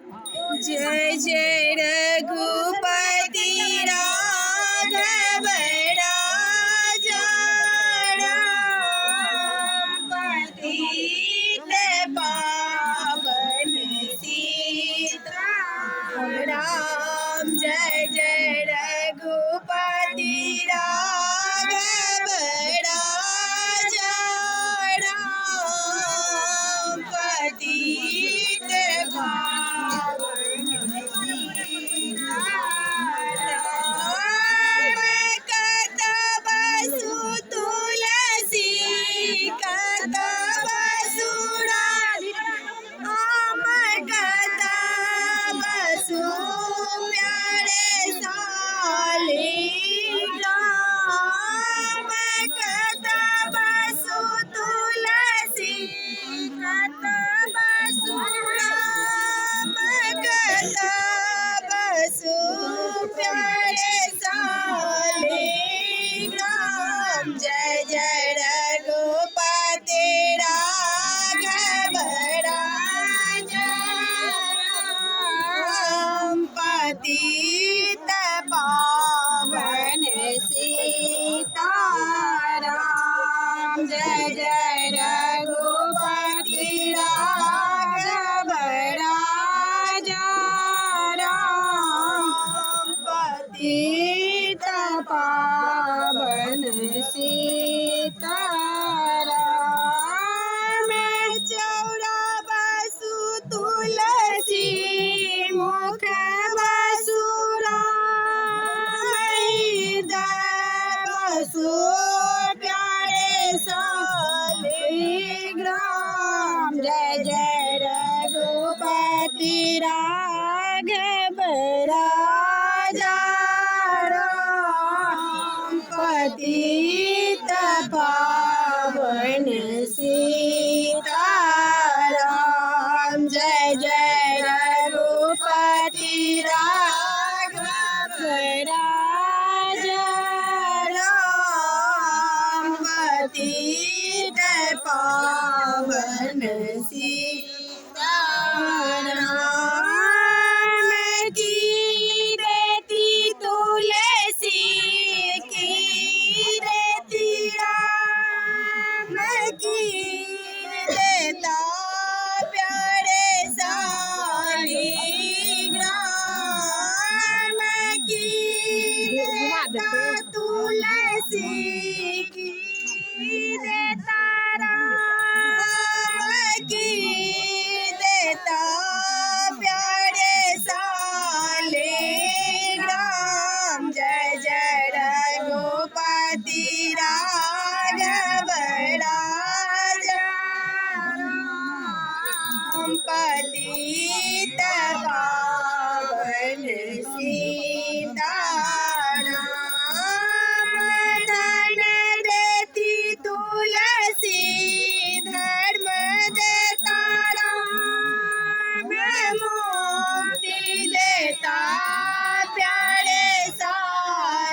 जय जय रघुपति राघव राजा राम पतित पावन सीताराम। जय जय रघुपति राघव राजा राम पतित पावन सीताराम। कतव सुतुलसी कतव सुरारी आम कतव सुप्यारे शालिग्राम। कतव सुतुलसी कतव सुराम कतव सुप्यारे शालिग्राम। जय जय रघुपति राघव राजा राम पतित पावन सीताराम। जय जय रघुपति राघव राजा राम पतित पावन सीताराम। चौरा बसु तुलसी मुख बसु प्यारे शालिग्राम। जय जय रघुपति राघव राजा राम पतित पावन सीताराम। जय जय रघुपति राघव राजा राम पतित पावन सीताराम। की देती तुलसी की देती राम की देता प्यारे शालिग्राम। की देता तुलसी की देता राम की देता प्यारे शालिग्राम। जय जय रघुपति राघव राजा राम पतित पावन सीताराम। धन देती तुलसी धर्म देता राम मुक्ति देता प्यारे शालिग्राम।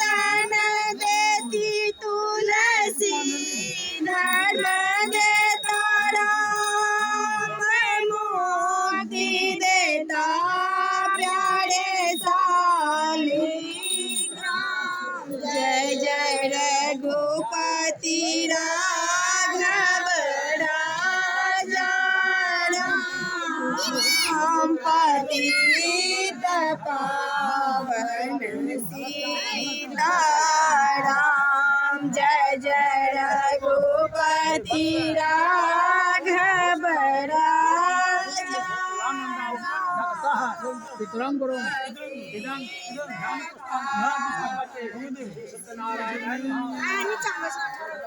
धन देती तुलसी धर्म देता राम मुक्ति देता प्यारे शालिग्राम। जय जय रघुपति राघव राजा राम पतित पावन सीताराम। जय जय रघुपति राघव राजा राम।